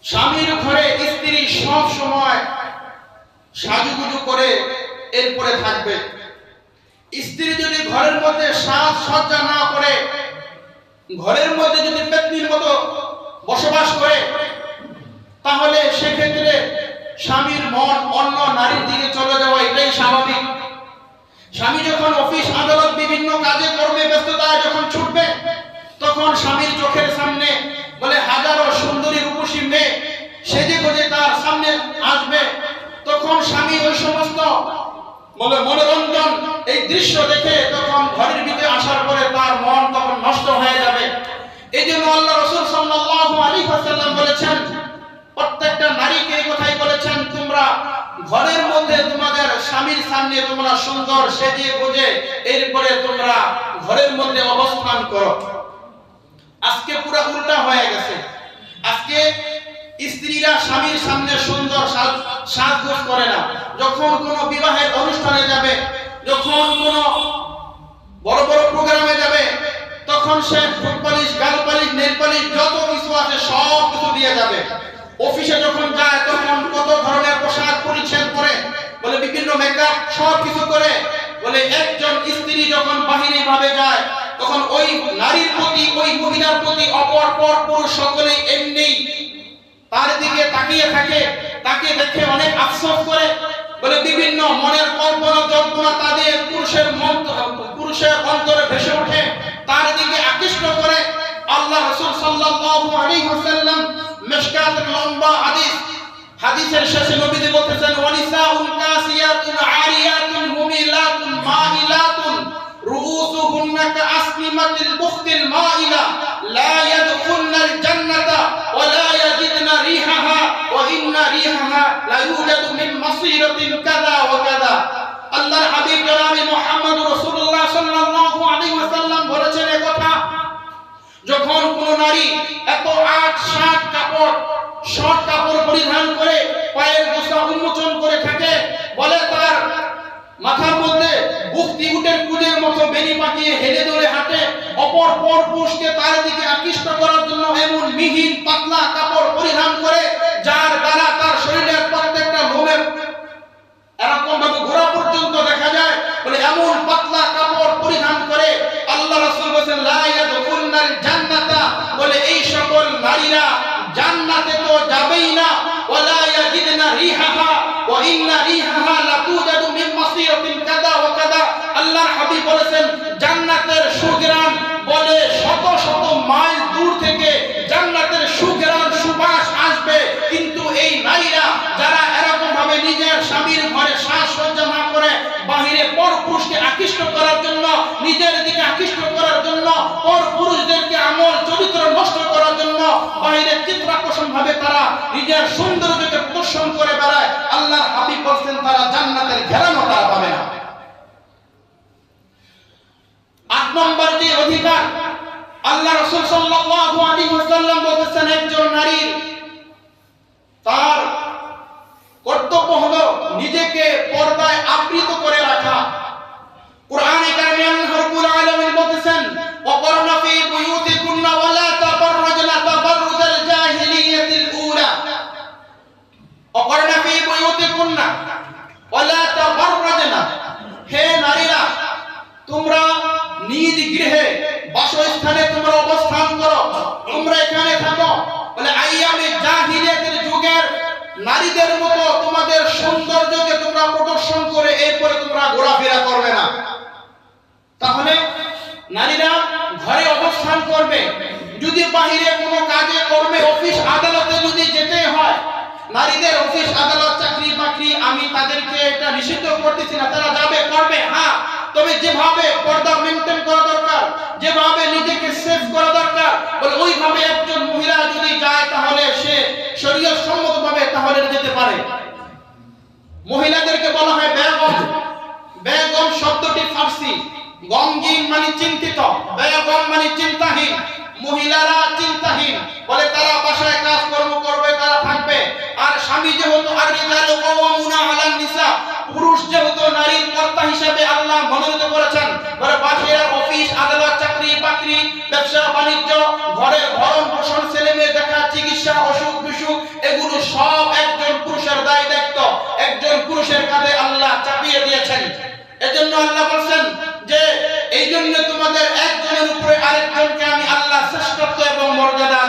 স্বামীর ঘরে স্ত্রী সব সময় সাজুগুজু করে এরপরে থাকবে। স্ত্রী যদি ঘরের মধ্যে সাজ সজ্জা না করে, ঘরের মধ্যে যদি পেতনির মতো বসবাস করে, তাহলে সেক্ষেত্রে স্বামীর মন অন্য নারীর দিকে চলে যাওয়া এটাই স্বাভাবিক। স্বামী যখন অফিস আদালত বিভিন্ন কাজে কর্মে ব্যস্ততায় যখন ছুটবে, তখন স্বামীর চোখের সামনে বলে হাজারো সুন্দরী রূপসী মেয়ে সেজে গুজে তার সামনে আসবে, তখন স্বামী ওই সমস্ত বলে মনোরঞ্জন এই দৃশ্য দেখে তখন ঘরের ভিতরে আসার পরে তার মন তখন নষ্ট হয়ে যাবে। এই জন্য আল্লাহ রাসূল সাল্লাল্লাহু আলাইহি ওয়াসাল্লাম বলেছেন, প্রত্যেকটা নারীকে এই কথাই বলেছেন, তোমরা ঘরের মধ্যে তোমাদের স্বামীর সামনে তোমরা সুন্দর সেজে গুজে এরপরে তোমরা ঘরের মধ্যে অবস্থান করো। আজকে পুরো উল্টা হয়ে গেছে। আজকে স্ত্রীরা স্বামীর সামনে সুন্দর সাজগোজ করে না। যখন কোনো বিবাহের অনুষ্ঠানে যাবে, যখন কোনো বড় বড় প্রোগ্রামে যাবে, তখন সে ঠোঁট পালিশ, গাল পালিশ, নেল পালিশ যত কিছু আছে সব কিছু দিয়ে যাবে। অফিসে যখন যায় তখন কত ধরনের পোশাক পরিচ্ছদ পরে, বলে বিভিন্ন মেকআপ সব কিছু করে, বলে একজন স্ত্রী যখন বাহিরে ভাবে যায় তখন ওই নারীর প্রতি, ওই মহিলার প্রতি অপর পর পুরুষ সকলেই এমনি তার দিকে তাকিয়ে থাকে। তাকে দেখে অনেক আফসোস করে, বলে বিভিন্ন মনের কল্পনা জল্পনা তাদের পুরুষের অন্তরে ভেসে ওঠে, তার দিকে আকৃষ্ট করে। আল্লাহ রাসূল সাল্লাল্লাহু আলাইহি ওয়াসাল্লাম মিশকাতের লম্বা হাদিসের শেষে নবীজি বলতেছেন, ওয়ানিসাউন কাসিয়াতুন আরিয়াতুন মুমিলাতুন মাইলাতুন রুউসুহুন্না কাআসনিমাতিল বুখতিল মাইলা লা ইয়াদখুলনাল জান্নাতা ওয়া লা ইয়াজিদনা রিহাহা ওয়া ইন্না রিহাহা লা ইউজাদু মিন মাসিরাতিন কাযা ওয়া কাযা। আল্লাহর হাবিব জনাব মুহাম্মদ রাসূলুল্লাহ সাল্লাল্লাহু আলাইহি ওয়াসাল্লাম বলেছেন এই কথা, যখন কোন নারী এত শর্ট কাপড় পরিধান করে পায়ের গোছা উন্মোচন করে থাকে, বলে তার মাথার মধ্যে বুকটি উটের কুলের মতো বেনি পাকিয়ে হেলে দৌড়ে হাঁটে, অপর পর পুরুষকে তার দিকে আকৃষ্ট করার জন্য এমন মিহিন পাতলা কাপড় পরিধান করে যার দ্বারা তার শরীরের প্রত্যেকটা লোমের এরকম ভাবে গোড়া পর্যন্ত দেখা যায়, বলে এমন পাতলা কাপড় পরিধান করে। আল্লাহ রাসূল বলেন, লা ইয়াদখুলনাল জান্নাতা, বলে এই সকল নারীরা জান্নাতে তো যাবেই না, ওয়ালা ইয়াজিদনা রিহাহা ওয়া ইন্না রিহাহা লাতুজাদু মিন মাসিরাতিন কাযা ওয়া কাযা। আল্লাহর হাবিব বলেছেন, জান্নাতের সুঘ্রাণ বলে শত শত মাইল দূর থেকে জান্নাতের সুঘ্রাণ সুবাস আসবে, কিন্তু এই নারীরা যারা এরকম ভাবে নিজের স্বামীর ঘরে সাজসজ্জা না করে বাহিরে পর পুরুষকে আকৃষ্ট করার জন্য, নিজের দিকে আকৃষ্ট করার জন্য, পর পুরুষদেরকে আমল চরিত্র নষ্ট করার জন্য বাহিরে চিত্রাকর্ষণ ভাবে তারা নিজের সৌন্দর্যকে প্রদর্শন করে বেড়ায়, আল্লাহর হাবিব বলেন তারা জান্নাতের ঘেরানো তারা পাবে না। ৮ নম্বর যে অধিকার আল্লাহ রাসূল সাল্লাল্লাহু আলাইহি ওয়াসাল্লাম বলেছেন, একজন নারীর তার কর্তব্য হলো নিজেকে পর্দায় আবৃত করে রাখা। কুরআনে কারিমে আল্লাহ রাব্বুল আলামিন বলেছেন, ওয়াকরনা ফি বুয়ুতিকুন্না ওয়া লা তাবাররাজনা তাবাররুজাল জাহিলিয়াতিল উলা। ওয়াকরনা ফি বুয়ুতিকুন্না ওয়া লা তাবাররাজনা, হে নারীরা তোমরা নিজ গৃহে বাসস্থানে তোমরা অবস্থান করো, তোমরা এখানে থাকো। বলে আইয়ামে জাহিলিয়াতের যুগের নারীদের মতো তোমাদের সৌন্দর্যকে তোমরা প্রদর্শন করে এরপরে তোমরা ঘোরাফেরা করবে না। তাহলে নারীরা ঘরে অবস্থান করবে, যদি বাহিরে কোনো কাজে কর্মে অফিস আদালতে যদি যেতে হয়, নারীদের অফিস আদালত চাকরি বাকরি আমি তাদেরকে এটা নিষিদ্ধ করতেছি না, তারা যাবে করবে, হ্যাঁ, তবে যেভাবে পর্দা মেইনটেইন করা দরকার, যেভাবে নিজেকে সেভ করা দরকার, বলে ওইভাবে একজন মহিলা যদি যায় তাহলে সে শরীয়ত সম্মতভাবে তাহলে যেতে পারে। মহিলাদেরকে বলা হয় বেগম। বেগম শব্দটি ফার্সি, গমগিন মানে চিন্তিত, বেগম মানে চিন্তাহীন। মহিলারা চিন্তাহীন, বলে তারা বাসায় কাজ কর্ম করবে, তারা থাকবে। আর স্বামী যেহেতু আর-রিজালু কাওয়ামুনা আলান নিসা, পুরুষ যেহেতু নারীর কর্তা হিসেবে আল্লাহ মনোনীত করেছেন, বলে বাহিরের অফিস আদালত চাকরি বাকরি ব্যবসা বাণিজ্য ঘরের ভরণ পোষণ ছেলে মেয়ে দেখা চিকিৎসা অসুখ বিসুখ পুরুষের কাঁধে আল্লাহ চাপিয়ে দিয়েছেন। এজন্য আল্লাহ বলেন যে এই জন্য তোমাদের একজনের উপরে আরেকজনকে আমি আল্লাহ শ্রেষ্ঠত্ব এবং মর্যাদা